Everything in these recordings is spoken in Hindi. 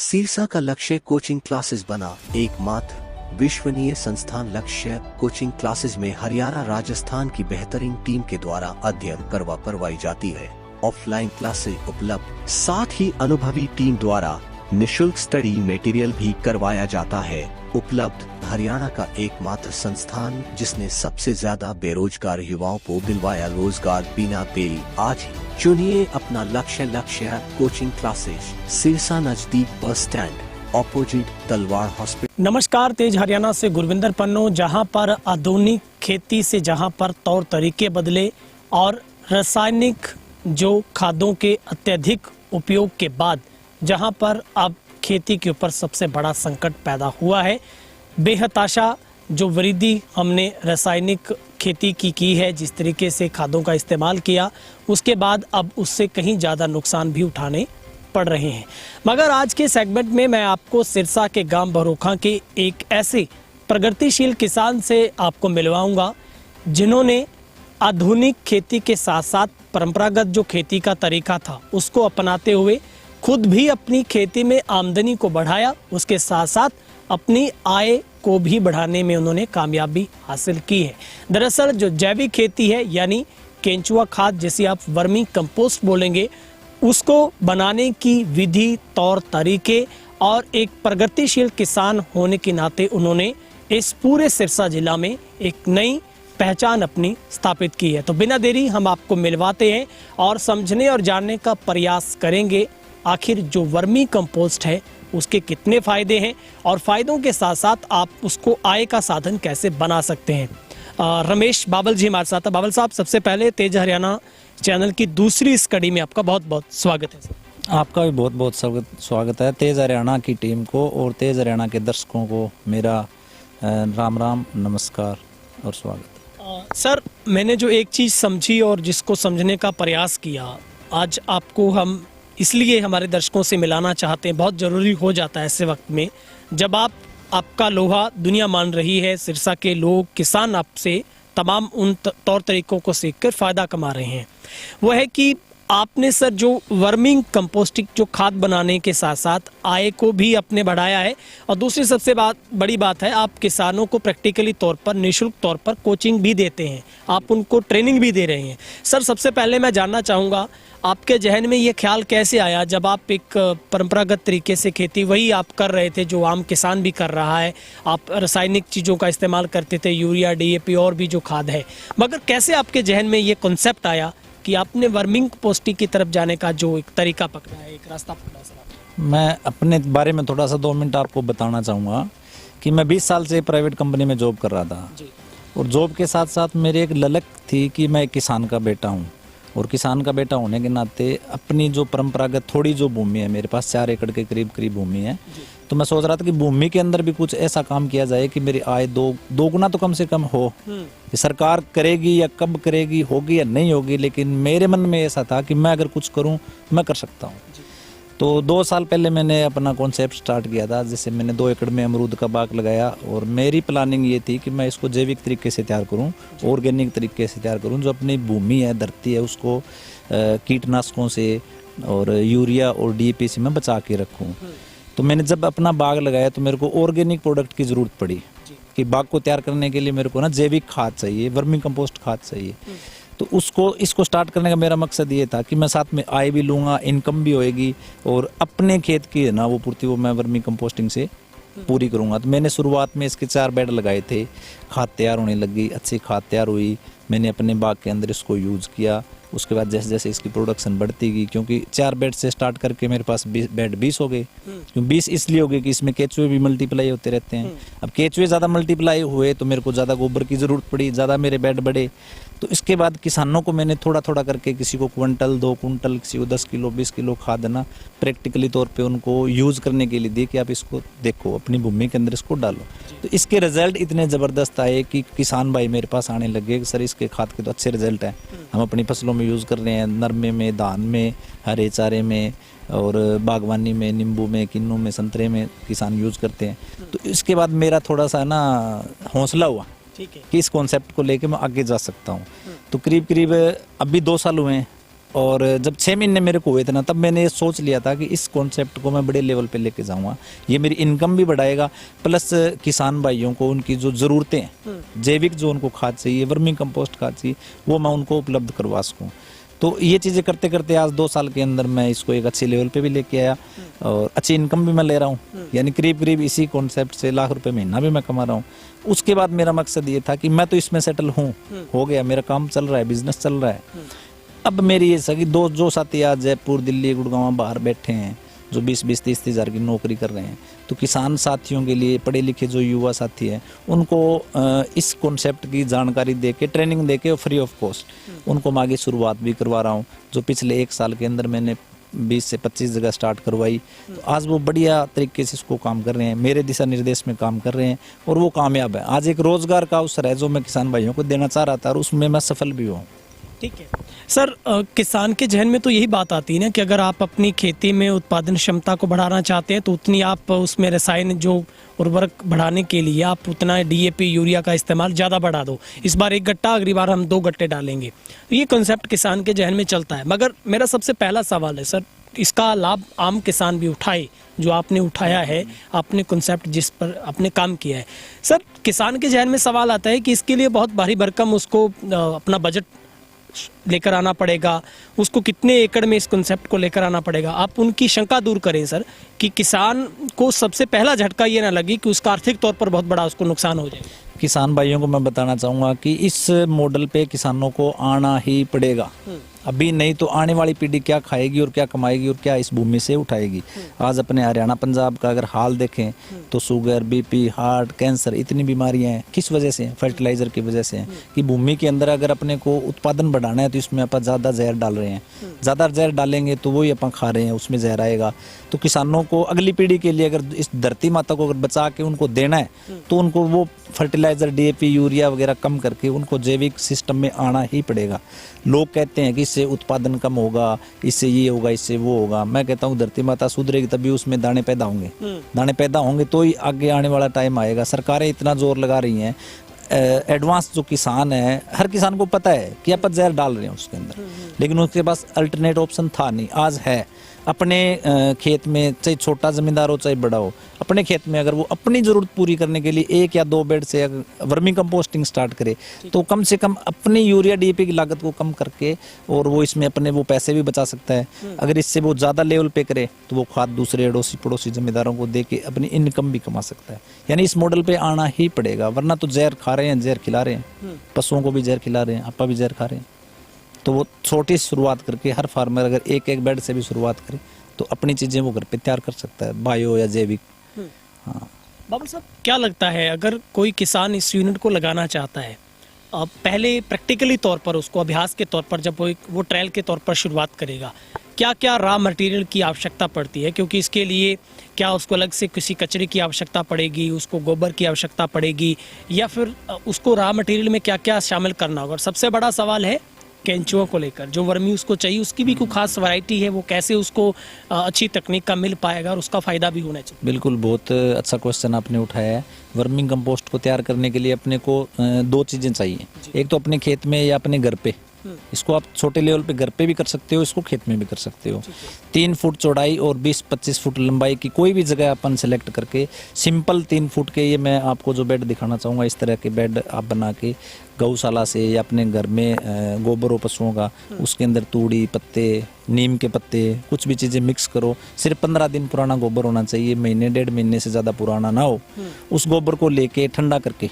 सिरसा का लक्ष्य कोचिंग क्लासेस बना। एकमात्र विश्वसनीय संस्थान लक्ष्य कोचिंग क्लासेस में हरियाणा राजस्थान की बेहतरीन टीम के द्वारा अध्ययन करवाई जाती है। ऑफलाइन क्लासेस उपलब्ध, साथ ही अनुभवी टीम द्वारा निशुल्क स्टडी मटेरियल भी करवाया जाता है। उपलब्ध हरियाणा का एकमात्र संस्थान जिसने सबसे ज्यादा बेरोजगार युवाओं को दिलवाया रोजगार बिना देरी। आज ही चुनिए अपना लक्ष्य कोचिंग क्लासेस, सिरसा नजदीक बस स्टैंड, ऑपोजिट तलवार हॉस्पिटल। नमस्कार, तेज हरियाणा से गुरविंदर पन्नू। जहां पर आधुनिक खेती से जहां पर तौर तरीके बदले और रासायनिक जो खादों के अत्यधिक उपयोग के बाद जहां पर अब खेती के ऊपर सबसे बड़ा संकट पैदा हुआ है। बेहताशा जो वृद्धि हमने रासायनिक खेती की है, जिस तरीके से खादों का इस्तेमाल किया, उसके बाद अब उससे कहीं ज़्यादा नुकसान भी उठाने पड़ रहे हैं। मगर आज के सेगमेंट में मैं आपको सिरसा के गांव बरोखा के एक ऐसे प्रगतिशील किसान से आपको मिलवाऊंगा जिन्होंने आधुनिक खेती के साथ साथ परंपरागत जो खेती का तरीका था उसको अपनाते हुए खुद भी अपनी खेती में आमदनी को बढ़ाया, उसके साथ साथ अपनी आय को भी बढ़ाने में उन्होंने कामयाबी हासिल की है। दरअसल जो जैविक खेती है, यानी केंचुआ खाद जिसे आप वर्मी कंपोस्ट बोलेंगे, उसको बनाने की विधि, तौर तरीके और एक प्रगतिशील किसान होने के नाते उन्होंने इस पूरे सिरसा जिला में एक नई पहचान अपनी स्थापित की है। तो बिना देरी हम आपको मिलवाते हैं और समझने और जानने का प्रयास करेंगे आखिर जो वर्मी कंपोस्ट है उसके कितने फ़ायदे हैं और फ़ायदों के साथ साथ आप उसको आय का साधन कैसे बना सकते हैं। रमेश बाबल जी हमारे साथ हैं। बाबल साहब, सबसे पहले तेज हरियाणा चैनल की दूसरी इस कड़ी में आपका बहुत बहुत स्वागत है। आपका भी बहुत बहुत स्वागत है। तेज हरियाणा की टीम को और तेज हरियाणा के दर्शकों को मेरा राम राम, नमस्कार और स्वागत। सर, मैंने जो एक चीज़ समझी और जिसको समझने का प्रयास किया, आज आपको हम इसलिए हमारे दर्शकों से मिलाना चाहते हैं। बहुत ज़रूरी हो जाता है ऐसे वक्त में जब आपका लोहा दुनिया मान रही है, सिरसा के लोग, किसान आपसे तमाम उन तौर तरीकों को सीखकर फ़ायदा कमा रहे हैं। वो है कि आपने सर जो वर्मिंग कंपोस्टिंग जो खाद बनाने के साथ साथ आय को भी अपने बढ़ाया है और दूसरी सबसे बड़ी बात है, आप किसानों को प्रैक्टिकली तौर पर निःशुल्क तौर पर कोचिंग भी देते हैं, आप उनको ट्रेनिंग भी दे रहे हैं। सर, सबसे पहले मैं जानना चाहूँगा आपके जहन में ये ख्याल कैसे आया जब आप एक परंपरागत तरीके से खेती वही आप कर रहे थे जो आम किसान भी कर रहा है, आप रासायनिक चीज़ों का इस्तेमाल करते थे, यूरिया, डीएपी और भी जो खाद है, मगर कैसे आपके जहन में ये कॉन्सेप्ट आया कि आपने वर्मिंग कंपोस्टिंग की तरफ जाने का जो एक तरीका पकड़ा है, एक रास्ता पकड़ा सर? मैं अपने बारे में थोड़ा सा 2 मिनट आपको बताना चाहूँगा कि मैं 20 साल से प्राइवेट कंपनी में जॉब कर रहा था जी। और जॉब के साथ साथ मेरी एक ललक थी कि मैं एक किसान का बेटा हूँ और किसान का बेटा होने के नाते अपनी जो परंपरागत थोड़ी जो भूमि है, मेरे पास 4 एकड़ के करीब भूमि है, तो मैं सोच रहा था कि भूमि के अंदर भी कुछ ऐसा काम किया जाए कि मेरी आय दो गुना तो कम से कम हो। ये सरकार करेगी या कब करेगी, होगी या नहीं होगी, लेकिन मेरे मन में ऐसा था कि मैं अगर कुछ करूं मैं कर सकता हूं। तो 2 साल पहले मैंने अपना कॉन्सेप्ट स्टार्ट किया था, जिससे मैंने 2 एकड़ में अमरूद का बाग लगाया और मेरी प्लानिंग ये थी कि मैं इसको जैविक तरीके से तैयार करूं, ऑर्गेनिक तरीके से तैयार करूं, जो अपनी भूमि है, धरती है, उसको कीटनाशकों से और यूरिया और डीएपी से मैं बचा के रखूं। तो मैंने जब अपना बाग लगाया तो मेरे को ऑर्गेनिक प्रोडक्ट की ज़रूरत पड़ी कि बाग को तैयार करने के लिए मेरे को ना जैविक खाद चाहिए, वर्मी कंपोस्ट खाद चाहिए। तो इसको स्टार्ट करने का मेरा मकसद ये था कि मैं साथ में आय भी लूँगा, इनकम भी होएगी और अपने खेत की है ना वो पूर्ति वो मैं वर्मी कंपोस्टिंग से पूरी करूँगा। तो मैंने शुरुआत में इसके 4 बेड लगाए थे, खाद तैयार होने लगी, अच्छी खाद तैयार हुई, मैंने अपने बाग के अंदर इसको यूज़ किया। उसके बाद जैसे जैसे इसकी प्रोडक्शन बढ़ती गई, क्योंकि 4 बेड से स्टार्ट करके मेरे पास बेड 20 हो गए। क्योंकि 20 इसलिए हो गए कि इसमें केचुए भी मल्टीप्लाई होते रहते हैं। अब केचुए ज़्यादा मल्टीप्लाई हुए तो मेरे को ज़्यादा गोबर की ज़रूरत पड़ी, ज़्यादा मेरे बेड बढ़े। तो इसके बाद किसानों को मैंने थोड़ा थोड़ा करके किसी को क्विंटल, 2 कुंटल, किसी को 10 किलो, 20 किलो खाद ना प्रैक्टिकली तौर पे उनको यूज़ करने के लिए दी कि आप इसको देखो, अपनी भूमि के अंदर इसको डालो। तो इसके रिजल्ट इतने ज़बरदस्त आए कि किसान भाई मेरे पास आने लगे, सर इसके खाद के तो अच्छे रिजल्ट हैं, हम अपनी फसलों में यूज़ कर रहे हैं, नरमे में, धान में, हरे चारे में और बागवानी में, नींबू में, किन्नू में, संतरे में किसान यूज़ करते हैं। तो इसके बाद मेरा थोड़ा सा ना हौसला हुआ कि इस कॉन्सेप्ट को लेके मैं आगे जा सकता हूँ। तो करीब अभी 2 साल हुए हैं और जब 6 महीने मेरे को हुए थे ना, तब मैंने ये सोच लिया था कि इस कॉन्सेप्ट को मैं बड़े लेवल पे लेके जाऊंगा, ये मेरी इनकम भी बढ़ाएगा, प्लस किसान भाइयों को उनकी जो ज़रूरतें हैं, जैविक जो उनको खाद चाहिए, वर्मी कंपोस्ट खाद चाहिए, वो मैं उनको उपलब्ध करवा सकूँ। तो ये चीज़ें करते करते आज 2 साल के अंदर मैं इसको एक अच्छे लेवल पे भी लेके आया और अच्छी इनकम भी मैं ले रहा हूँ, यानी करीब करीब इसी कॉन्सेप्ट से लाख रुपए महीना भी मैं कमा रहा हूँ। उसके बाद मेरा मकसद ये था कि मैं तो इसमें सेटल हूँ, हो गया, मेरा काम चल रहा है, बिजनेस चल रहा है। अब मेरी ये सगी दोस्त जो साथी आज जयपुर, दिल्ली, गुड़गांव बाहर बैठे हैं, जो 20-20, 30-30 हज़ार की नौकरी कर रहे हैं, तो किसान साथियों के लिए, पढ़े लिखे जो युवा साथी हैं, उनको इस कॉन्सेप्ट की जानकारी देके, ट्रेनिंग देके और फ्री ऑफ कॉस्ट उनको मैं आगे शुरुआत भी करवा रहा हूँ। जो पिछले 1 साल के अंदर मैंने 20 से 25 जगह स्टार्ट करवाई, तो आज वो बढ़िया तरीके से इसको काम कर रहे हैं, मेरे दिशा निर्देश में काम कर रहे हैं और वो कामयाब है। आज एक रोजगार का अवसर है जो मैं किसान भाइयों को देना चाह रहा था और उसमें मैं सफल भी हूँ। ठीक है सर, किसान के जहन में तो यही बात आती है ना कि अगर आप अपनी खेती में उत्पादन क्षमता को बढ़ाना चाहते हैं तो उतनी आप उसमें रसायन जो उर्वरक बढ़ाने के लिए आप उतना DAP यूरिया का इस्तेमाल ज़्यादा बढ़ा दो। इस बार 1 गट्टा, अगली बार हम 2 गट्टे डालेंगे। तो ये कॉन्सेप्ट किसान के जहन में चलता है। मगर मेरा सबसे पहला सवाल है सर, इसका लाभ आम किसान भी उठाए जो आपने उठाया है, आपने कॉन्सेप्ट जिस पर आपने काम किया है। सर, किसान के जहन में सवाल आता है कि इसके लिए बहुत भारी भरकम उसको अपना बजट लेकर आना पड़ेगा, उसको कितने एकड़ में इस कॉन्सेप्ट को लेकर आना पड़ेगा। आप उनकी शंका दूर करें सर कि किसान को सबसे पहला झटका ये ना लगे कि उसका आर्थिक तौर पर बहुत बड़ा उसको नुकसान हो जाए। किसान भाइयों को मैं बताना चाहूँगा कि इस मॉडल पे किसानों को आना ही पड़ेगा। अभी नहीं तो आने वाली पीढ़ी क्या खाएगी और क्या कमाएगी और क्या इस भूमि से उठाएगी। आज अपने हरियाणा पंजाब का अगर हाल देखें तो शुगर, BP, हार्ट, कैंसर, इतनी बीमारियां हैं। किस वजह से हैं? फर्टिलाइजर की वजह से हैं कि भूमि के अंदर अगर अपने को उत्पादन बढ़ाना है तो इसमें अपन ज़्यादा जहर डाल रहे हैं। ज़्यादा जहर डालेंगे तो वही अपन खा रहे हैं, उसमें जहर आएगा। तो किसानों को अगली पीढ़ी के लिए अगर इस धरती माता को अगर बचा के उनको देना है तो उनको वो फर्टिलाइजर, DAP, यूरिया वगैरह कम करके उनको जैविक सिस्टम में आना ही पड़ेगा। लोग कहते हैं कि इससे उत्पादन कम होगा, इससे ये होगा, इससे वो होगा। मैं कहता हूँ धरती माता सुधरेगी तभी उसमें दाने पैदा होंगे। दाने पैदा होंगे तो ही आगे आने वाला टाइम आएगा। सरकारें इतना जोर लगा रही हैं, एडवांस जो किसान है, हर किसान को पता है कि आप जहर डाल रहे हैं उसके अंदर, लेकिन उसके पास अल्टरनेट ऑप्शन था नहीं। आज है। अपने खेत में, चाहे छोटा जमींदार हो चाहे बड़ा हो, अपने खेत में अगर वो अपनी ज़रूरत पूरी करने के लिए 1 या 2 बेड से अगर वर्मी कंपोस्टिंग स्टार्ट करे तो कम से कम अपनी यूरिया, DAP की लागत को कम करके और वो इसमें अपने वो पैसे भी बचा सकता है। अगर इससे वो ज़्यादा लेवल पे करे तो वो खाद दूसरे अड़ोसी पड़ोसी जमींदारों को दे के अपनी इनकम भी कमा सकता है। यानी इस मॉडल पे आना ही पड़ेगा, वरना तो जहर खा रहे हैं, जहर खिला रहे हैं, पशुओं को भी जहर खिला रहे हैं, आपा भी जहर खा रहे हैं। तो वो छोटी शुरुआत करके हर फार्मर अगर 1-1 बेड से भी शुरुआत करे तो अपनी चीज़ें वो घर पे तैयार कर सकता है, बायो या जैविक। हाँ बाबू साहब, क्या लगता है अगर कोई किसान इस यूनिट को लगाना चाहता है, पहले प्रैक्टिकली तौर पर उसको अभ्यास के तौर पर जब वो ट्रायल के तौर पर शुरुआत करेगा, क्या क्या रॉ मटेरियल की आवश्यकता पड़ती है? क्योंकि इसके लिए क्या उसको अलग से किसी कचरे की आवश्यकता पड़ेगी, उसको गोबर की आवश्यकता पड़ेगी, या फिर उसको रॉ मटेरियल में क्या क्या शामिल करना होगा? और सबसे बड़ा सवाल है केंचुओं को लेकर, जो वर्मी उसको चाहिए उसकी भी कोई खास वैरायटी है, वो कैसे उसको अच्छी तकनीक का मिल पाएगा और उसका फ़ायदा भी होना चाहिए? बिल्कुल, बहुत अच्छा क्वेश्चन आपने उठाया है। वर्मिंग कंपोस्ट को तैयार करने के लिए अपने को 2 चीज़ें चाहिए। एक तो अपने खेत में या अपने घर पे, इसको आप छोटे लेवल पे घर पे भी कर सकते हो, इसको खेत में भी कर सकते हो। 3 फुट चौड़ाई और 20-25 फुट लंबाई की कोई भी जगह अपन सेलेक्ट करके सिंपल 3 फुट के, ये मैं आपको जो बेड दिखाना चाहूँगा, इस तरह के बेड आप बना के गौशाला से या अपने घर में गोबर हो पशुओं का, उसके अंदर तूड़ी पत्ते, नीम के पत्ते, कुछ भी चीज़ें मिक्स करो। सिर्फ 15 दिन पुराना गोबर होना चाहिए, महीने 1.5 महीने से ज़्यादा पुराना ना हो। उस गोबर को लेके ठंडा करके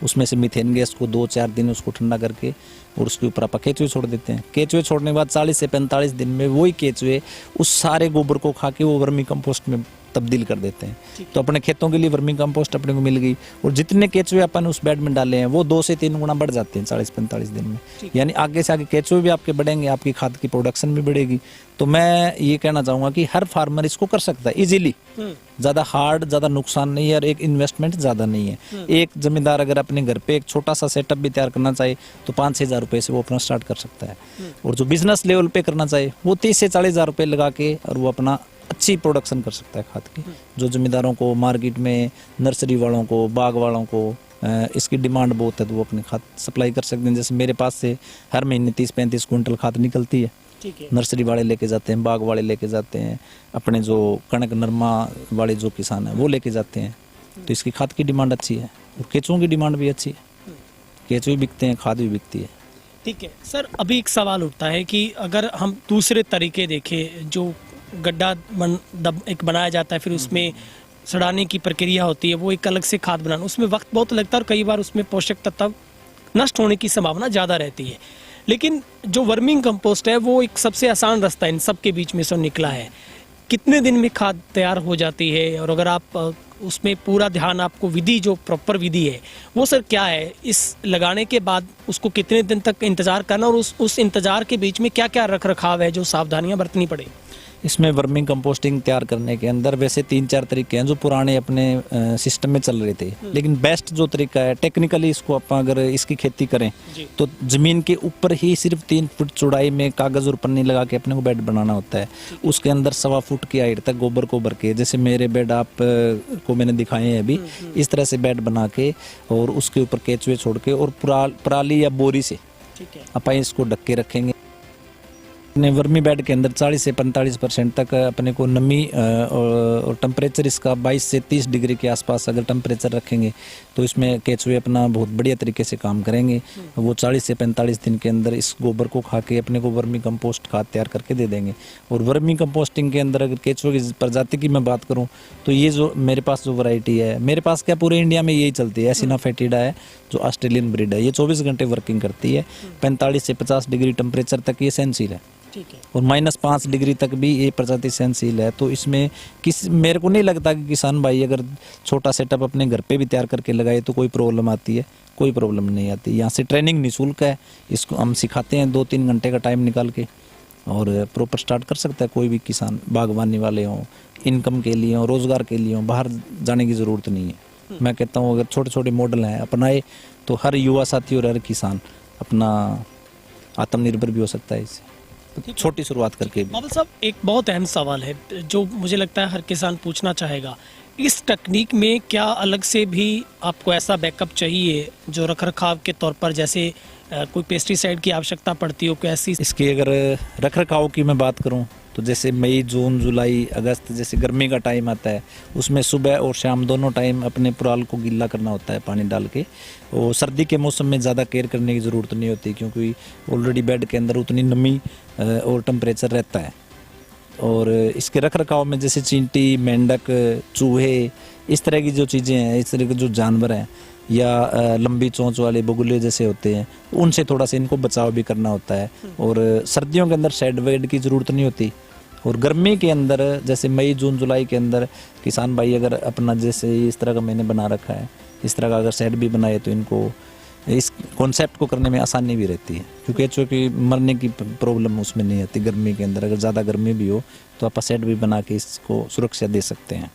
उसमें से मीथेन गैस को 2-4 दिन उसको ठंडा करके और उसके ऊपर आप केचुए छोड़ देते हैं। केचुए छोड़ने के बाद 40 से 45 दिन में वही केचुए उस सारे गोबर को खा के वो वर्मी कंपोस्ट में तब्दील कर देते हैं। तो अपने खेतों के लिए वर्मी कंपोस्ट अपने को मिल गई, और जितने केचुए अपन उस बेड में डाले हैं वो 2 से 3 गुना बढ़ जाते हैं 40-45 दिन में। यानी आगे से आगे केचुए भी आपके बढ़ेंगे, आपकी खाद की प्रोडक्शन भी बढ़ेगी। तो मैं ये कहना चाहूँगा कि हर फार्मर इसको कर सकता है इजीली, ज़्यादा हार्ड, ज़्यादा नुकसान नहीं है और एक इन्वेस्टमेंट ज़्यादा नहीं है। एक जमींदार अगर अपने घर पे एक छोटा सा सेटअप भी तैयार करना चाहे तो 5-6 हज़ार रुपये से वो अपना स्टार्ट कर सकता है, और जो बिजनेस लेवल पे करना चाहे वो 30 से 40 हज़ार रुपये लगा के और वो अपना अच्छी प्रोडक्शन कर सकता है खाद की। जो जमींदारों को, मार्केट में नर्सरी वालों को, बाग वालों को इसकी डिमांड बहुत है तो वो अपनी खाद सप्लाई कर सकते हैं। जैसे मेरे पास से हर महीने 30-35 कुंटल खाद निकलती है, ठीक है। नर्सरी वाले लेके जाते हैं, बाग वाले लेके जाते हैं, अपने जो कणक नरमा वाले जो किसान हैं वो लेके जाते हैं। तो इसकी खाद की डिमांड अच्छी है और केंचुओं की डिमांड भी अच्छी है, केंचुए भी बिकते हैं, खाद भी बिकती है। ठीक है सर, अभी एक सवाल उठता है कि अगर हम दूसरे तरीके देखें, जो गड्ढा एक बनाया जाता है, फिर उसमें सड़ाने की प्रक्रिया होती है, वो एक अलग से खाद बनाना, उसमें वक्त बहुत लगता है और कई बार उसमें पोषक तत्व नष्ट होने की संभावना ज़्यादा रहती है। लेकिन जो वर्मिंग कंपोस्ट है वो एक सबसे आसान रास्ता इन सब के बीच में से निकला है। कितने दिन में खाद तैयार हो जाती है, और अगर आप उसमें पूरा ध्यान, आपको विधि जो प्रॉपर विधि है वो सर क्या है, इस लगाने के बाद उसको कितने दिन तक इंतज़ार करना, और उस इंतज़ार के बीच में क्या क्या रख रखाव है जो सावधानियां बरतनी पड़े? इसमें वर्मिंग कंपोस्टिंग तैयार करने के अंदर वैसे 3-4 तरीके हैं जो पुराने अपने सिस्टम में चल रहे थे, लेकिन बेस्ट जो तरीका है टेक्निकली, इसको अपन अगर इसकी खेती करें तो जमीन के ऊपर ही सिर्फ 3 फुट चौड़ाई में कागज और पन्नी लगा के अपने को बेड बनाना होता है। उसके अंदर 1.25 फुट की हाइट तक गोबर को भर के, जैसे मेरे बेड आप को मैंने दिखाए हैं अभी, इस तरह से बेड बना के और उसके ऊपर केंचुए छोड़ के और पराली या बोरी से अपन इसको ढक के रखेंगे। अपने वर्मी बेड के अंदर 40 से 45% तक अपने को नमी और टेम्परेचर इसका 22 से 30 डिग्री के आसपास अगर टेम्परेचर रखेंगे तो इसमें केंचुए अपना बहुत बढ़िया तरीके से काम करेंगे। वो 40 से 45 दिन के अंदर इस गोबर को खा के अपने को वर्मी कंपोस्ट खाद तैयार करके दे देंगे। और वर्मी कंपोस्टिंग के अंदर अगर केंचुए की प्रजाति की मैं बात करूँ तो ये जो मेरे पास जो वैरायटी है, मेरे पास क्या पूरे इंडिया में यही चलती है, एसिना फेटिडा है जो ऑस्ट्रेलियन ब्रीड है। ये 24 घंटे वर्किंग करती है, 45 से 50 डिग्री टेम्परेचर तक ये सहनशील है, और -5 डिग्री तक भी ये प्रजाति सहनशील है। तो इसमें मेरे को नहीं लगता कि किसान भाई अगर छोटा सेटअप अपने घर पे भी तैयार करके लगाए तो कोई प्रॉब्लम आती है, कोई प्रॉब्लम नहीं आती। यहाँ से ट्रेनिंग निःशुल्क है, इसको हम सिखाते हैं 2-3 घंटे का टाइम निकाल के, और प्रॉपर स्टार्ट कर सकता है कोई भी किसान, बागवानी वाले हों, इनकम के लिए हों, रोजगार के लिए हों, बाहर जाने की ज़रूरत नहीं है। मैं कहता हूँ अगर छोटे छोटे मॉडल हैं अपनाए तो हर युवा साथी और हर किसान अपना आत्मनिर्भर भी हो सकता है इससे, छोटी शुरुआत करके भी। बाबा साहब, एक बहुत अहम सवाल है जो मुझे लगता है हर किसान पूछना चाहेगा, इस तकनीक में क्या अलग से भी आपको ऐसा बैकअप चाहिए जो रखरखाव के तौर पर, जैसे कोई पेस्टिसाइड की आवश्यकता पड़ती हो, कोई ऐसी? इसकी अगर रखरखाव की मैं बात करूं तो जैसे मई, जून, जुलाई, अगस्त जैसे गर्मी का टाइम आता है, उसमें सुबह और शाम दोनों टाइम अपने पुराल को गीला करना होता है पानी डाल के। और सर्दी के मौसम में ज़्यादा केयर करने की ज़रूरत नहीं होती क्योंकि ऑलरेडी बेड के अंदर उतनी नमी और टेम्परेचर रहता है। और इसके रखरखाव में जैसे चींटी, मेंढक, चूहे, इस तरह की जो चीज़ें हैं, इस तरह के जो जानवर हैं, या लंबी चोंच वाले बगुले जैसे होते हैं, उनसे थोड़ा सा इनको बचाव भी करना होता है। और सर्दियों के अंदर शेड वेड की ज़रूरत नहीं होती, और गर्मी के अंदर जैसे मई, जून, जुलाई के अंदर किसान भाई अगर अपना जैसे इस तरह का मैंने बना रखा है, इस तरह का अगर शेड भी बनाए तो इनको इस कॉन्सेप्ट को करने में आसानी भी रहती है, क्योंकि चूँकि मरने की प्रॉब्लम उसमें नहीं आती। गर्मी के अंदर अगर ज़्यादा गर्मी भी हो तो आप शेड भी बना के इसको सुरक्षा दे सकते हैं।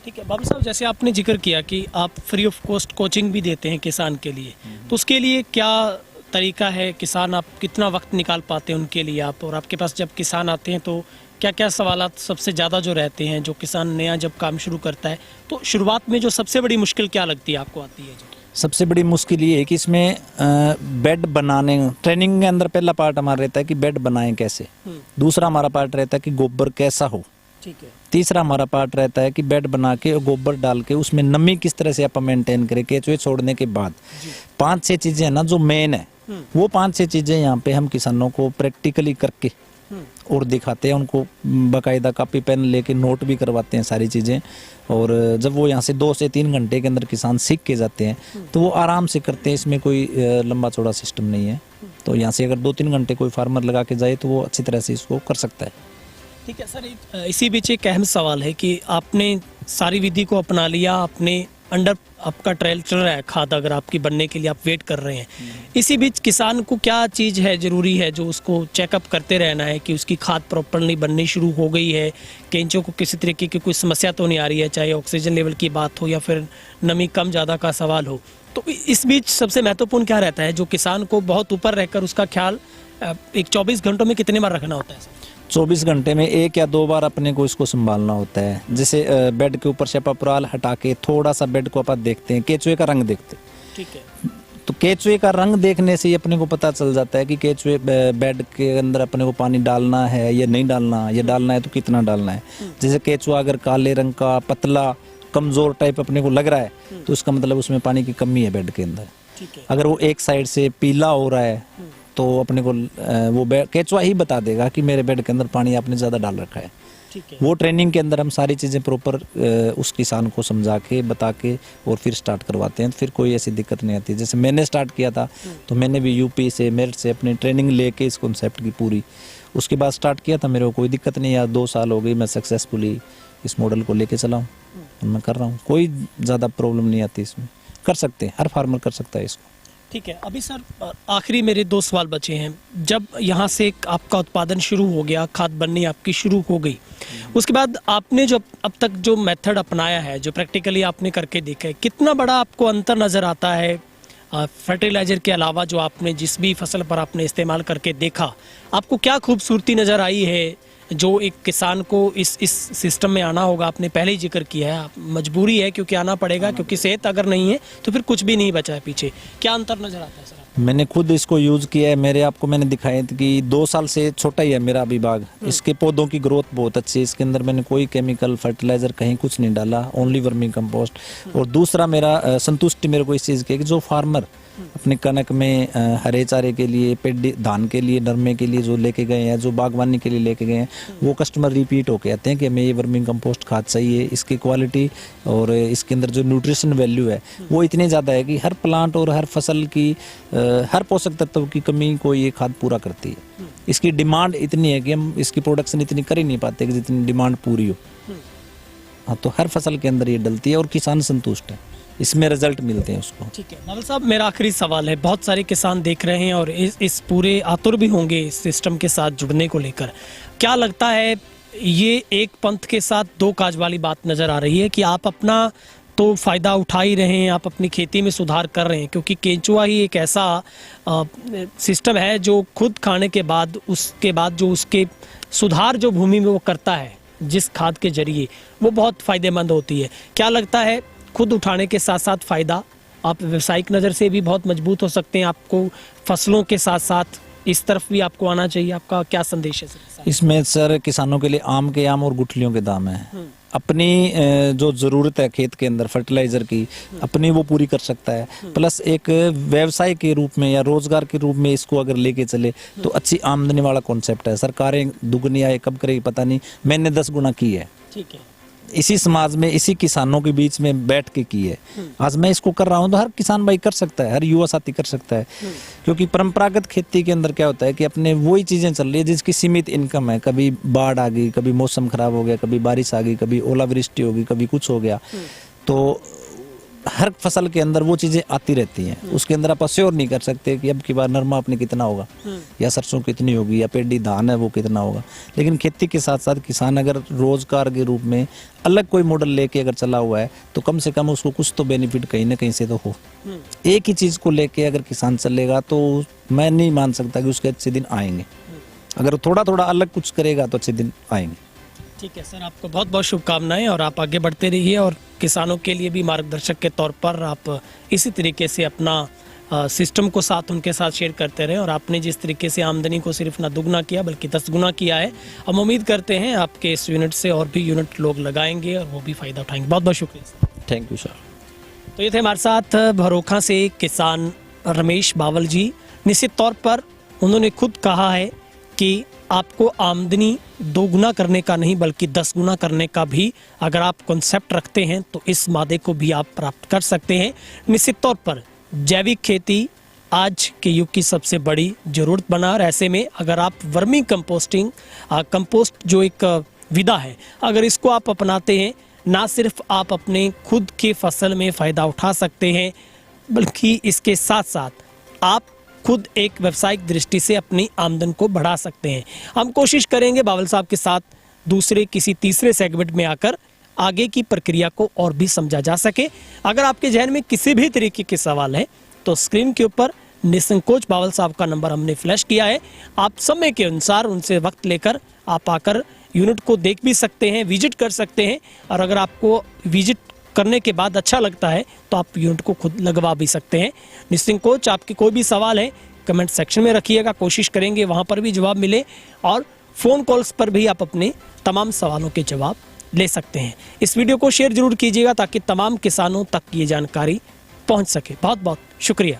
ठीक है बाबू साहब, जैसे आपने जिक्र किया कि आप फ्री ऑफ कॉस्ट कोचिंग भी देते हैं किसान के लिए, तो उसके लिए क्या तरीका है? किसान, आप कितना वक्त निकाल पाते हैं उनके लिए आप? और आपके पास जब किसान आते हैं तो क्या क्या सवालात सबसे ज़्यादा जो रहते हैं, जो किसान नया जब काम शुरू करता है तो शुरुआत में जो सबसे बड़ी मुश्किल क्या लगती है आपको आती है? सबसे बड़ी मुश्किल ये है कि इसमें बेड बनाने, ट्रेनिंग के अंदर पहला पार्ट हमारा रहता है कि बेड बनाएं कैसे, दूसरा हमारा पार्ट रहता है कि गोबर कैसा हो, ठीक है, तीसरा हमारा पार्ट रहता है कि बेड बना के और गोबर डाल के उसमें नमी किस तरह से आप मेंटेन करें केंचुए छोड़ने के बाद। 5-6 चीजें हैं ना जो मेन है, वो 5-6 चीजें यहाँ पे हम किसानों को प्रैक्टिकली करके और दिखाते हैं, उनको बाकायदा कॉपी पेन लेके नोट भी करवाते हैं सारी चीज़ें। और जब वो यहाँ से 2 से 3 घंटे के अंदर किसान सीख के जाते हैं तो वो आराम से करते हैं, इसमें कोई लंबा चौड़ा सिस्टम नहीं है। तो यहाँ से अगर 2-3 घंटे कोई फार्मर लगा के जाए तो वो अच्छी तरह से इसको कर सकता है। ठीक है सर, इसी बीच एक अहम सवाल है कि आपने सारी विधि को अपना लिया, आपने अंडर आपका ट्रायल चल रहा है, खाद अगर आपकी बनने के लिए आप वेट कर रहे हैं, इसी बीच किसान को क्या चीज़ है ज़रूरी है जो उसको चेकअप करते रहना है कि उसकी खाद प्रॉपरली बननी शुरू हो गई है, केंचों को किसी तरीके की कोई समस्या तो नहीं आ रही है, चाहे ऑक्सीजन लेवल की बात हो या फिर नमी कम ज़्यादा का सवाल हो। तो इस बीच सबसे महत्वपूर्ण क्या रहता है जो किसान को बहुत ऊपर रहकर उसका ख्याल एक 24 घंटों में कितने बार रखना होता है? 24 घंटे में 1 या 2 बार अपने को इसको संभालना होता है। जैसे बेड के ऊपर से पुराल हटा के थोड़ा सा बेड को अपन देखते हैं, केंचुए का रंग देखते हैं। ठीक है। तो केचुए का रंग देखने से ही अपने को पता चल जाता है कि केचुए बेड के अंदर अपने को पानी डालना है या नहीं डालना, या डालना है तो कितना डालना है। जैसे केचुआ अगर काले रंग का पतला कमजोर टाइप अपने को लग रहा है तो उसका मतलब उसमें पानी की कमी है बेड के अंदर। अगर वो एक साइड से पीला हो रहा है तो अपने को वो केचुआ ही बता देगा कि मेरे बेड के अंदर पानी आपने ज्यादा डाल रखा है। वो ट्रेनिंग के अंदर हम सारी चीज़ें प्रॉपर उस किसान को समझा के बता के और फिर स्टार्ट करवाते हैं, तो फिर कोई ऐसी दिक्कत नहीं आती। जैसे मैंने स्टार्ट किया था तो मैंने भी यूपी से मेरठ से अपनी ट्रेनिंग लेके इस कॉन्सेप्ट की पूरी, उसके बाद स्टार्ट किया था। मेरे को कोई दिक्कत नहीं यार, 2 साल हो गई मैं सक्सेसफुली इस मॉडल को लेके चला हूँ और मैं कर रहा हूँ। कोई ज़्यादा प्रॉब्लम नहीं आती इसमें, कर सकते हैं, हर फार्मर कर सकता है इसको। ठीक है, अभी सर आखिरी मेरे 2 सवाल बचे हैं। जब यहाँ से आपका उत्पादन शुरू हो गया, खाद बननी आपकी शुरू हो गई, उसके बाद आपने जो अब तक जो मेथड अपनाया है, जो प्रैक्टिकली आपने करके देखा है, कितना बड़ा आपको अंतर नज़र आता है फर्टिलाइजर के अलावा जो आपने जिस भी फसल पर आपने इस्तेमाल करके देखा, आपको क्या खूबसूरती नज़र आई है जो एक किसान को इस सिस्टम में आना होगा? आपने पहले ही जिक्र किया है, मजबूरी है क्योंकि आना पड़ेगा, क्योंकि सेहत अगर नहीं है तो फिर कुछ भी नहीं बचा है पीछे। क्या अंतर नज़र आता है सर? मैंने खुद इसको यूज़ किया है, मेरे आपको मैंने दिखाया था कि 2 साल से छोटा ही है मेरा अभी बाग। इसके पौधों की ग्रोथ बहुत अच्छी है, इसके अंदर मैंने कोई केमिकल फर्टिलाइजर कहीं कुछ नहीं डाला, ओनली वर्मी कंपोस्ट। और दूसरा मेरा संतुष्टि मेरे को इस चीज़ की कि जो फार्मर अपने कनक में हरे चारे के लिए, पेड़ धान के लिए, नरमे के लिए जो लेके गए हैं, जो बागवानी के लिए लेके गए हैं, वो कस्टमर रिपीट होके आते हैं कि हमें ये वर्मी कंपोस्ट खाद चाहिए। इसकी क्वालिटी और इसके अंदर जो न्यूट्रिशन वैल्यू है वो इतनी ज़्यादा है कि हर प्लांट और हर फसल की हर पोषक तत्व की कमी को ये खाद पूरा करती है। इसकी डिमांड इतनी है कि हम इसकी प्रोडक्शन इतनी कर ही नहीं पाते कि जितनी डिमांड पूरी हो। हाँ, तो हर फसल के अंदर ये डलती है और किसान संतुष्ट है, इसमें रिजल्ट मिलते हैं उसको। ठीक है बाबल साहब, मेरा आखिरी सवाल है, बहुत सारे किसान देख रहे हैं और इस पूरे आतुर भी होंगे इस सिस्टम के साथ जुड़ने को लेकर। क्या लगता है ये एक पंथ के साथ 2 काज वाली बात नज़र आ रही है कि आप अपना तो फ़ायदा उठा ही रहे हैं, आप अपनी खेती में सुधार कर रहे हैं, क्योंकि केंचुआ ही एक ऐसा सिस्टम है जो खुद खाने के बाद उसके बाद जो उसके सुधार जो भूमि में वो करता है जिस खाद के जरिए, वो बहुत फ़ायदेमंद होती है। क्या लगता है खुद उठाने के साथ साथ फ़ायदा आप व्यावसायिक नज़र से भी बहुत मजबूत हो सकते हैं, आपको फसलों के साथ साथ इस तरफ भी आपको आना चाहिए? आपका क्या संदेश है सर? इसमें सर किसानों के लिए आम के आम और गुठलियों के दाम है। अपनी जो ज़रूरत है खेत के अंदर फर्टिलाइज़र की, अपनी वो पूरी कर सकता है। प्लस एक व्यवसाय के रूप में या रोजगार के रूप में इसको अगर लेके चले तो अच्छी आमदनी वाला कॉन्सेप्ट है। सरकारें दुगनी आए कब करेगी पता नहीं, मैंने 10 गुना की है। ठीक है, इसी समाज में, इसी किसानों के बीच में बैठ के की है। आज मैं इसको कर रहा हूँ तो हर किसान भाई कर सकता है, हर युवा साथी कर सकता है। क्योंकि परंपरागत खेती के अंदर क्या होता है कि अपने वही चीज़ें चल रही है जिसकी सीमित इनकम है। कभी बाढ़ आ गई, कभी मौसम खराब हो गया, कभी बारिश आ गई, कभी ओलावृष्टि हो गई, कभी कुछ हो गया, तो हर फसल के अंदर वो चीज़ें आती रहती हैं। उसके अंदर आप श्योर नहीं कर सकते कि अब की बार नरमा अपने कितना होगा या सरसों कितनी होगी या पेडी धान है वो कितना होगा। लेकिन खेती के साथ साथ किसान अगर रोजगार के रूप में अलग कोई मॉडल लेके अगर चला हुआ है तो कम से कम उसको कुछ तो बेनिफिट कहीं ना कहीं से तो हो। एक ही चीज़ को लेके अगर किसान चलेगा तो मैं नहीं मान सकता कि उसके अच्छे दिन आएंगे। अगर थोड़ा थोड़ा अलग कुछ करेगा तो अच्छे दिन आएंगे। ठीक है सर, आपको बहुत बहुत शुभकामनाएं और आप आगे बढ़ते रहिए और किसानों के लिए भी मार्गदर्शक के तौर पर आप इसी तरीके से अपना सिस्टम को साथ उनके साथ शेयर करते रहें। और आपने जिस तरीके से आमदनी को सिर्फ ना दुगना किया बल्कि 10 गुना किया है, हम उम्मीद करते हैं आपके इस यूनिट से और भी यूनिट लोग लगाएंगे और वो भी फ़ायदा उठाएंगे। बहुत बहुत शुक्रिया सर। Thank you sir. तो ये थे हमारे साथ भरोखा से किसान रमेश बावल जी। निश्चित तौर पर उन्होंने खुद कहा है कि आपको आमदनी 2 गुना करने का नहीं बल्कि 10 गुना करने का भी अगर आप कॉन्सेप्ट रखते हैं तो इस मादे को भी आप प्राप्त कर सकते हैं। निश्चित तौर पर जैविक खेती आज के युग की सबसे बड़ी ज़रूरत बना। और ऐसे में अगर आप वर्मी कंपोस्टिंग कंपोस्ट जो एक विधा है, अगर इसको आप अपनाते हैं, ना सिर्फ आप अपने खुद के फसल में फ़ायदा उठा सकते हैं बल्कि इसके साथ साथ आप खुद एक व्यावसायिक दृष्टि से अपनी आमदन को बढ़ा सकते हैं। हम कोशिश करेंगे बावल साहब के साथ दूसरे किसी तीसरे सेगमेंट में आकर आगे की प्रक्रिया को और भी समझा जा सके। अगर आपके जहन में किसी भी तरीके के सवाल है तो स्क्रीन के ऊपर निसंकोच बावल साहब का नंबर हमने फ्लैश किया है। आप समय के अनुसार उनसे वक्त लेकर आप आकर यूनिट को देख भी सकते हैं, विजिट कर सकते हैं। और अगर आपको विजिट करने के बाद अच्छा लगता है तो आप यूनिट को खुद लगवा भी सकते हैं। निस्सिंग कोच, आपके कोई भी सवाल है कमेंट सेक्शन में रखिएगा, कोशिश करेंगे वहां पर भी जवाब मिले, और फ़ोन कॉल्स पर भी आप अपने तमाम सवालों के जवाब ले सकते हैं। इस वीडियो को शेयर जरूर कीजिएगा ताकि तमाम किसानों तक ये जानकारी पहुंच सके। बहुत बहुत शुक्रिया।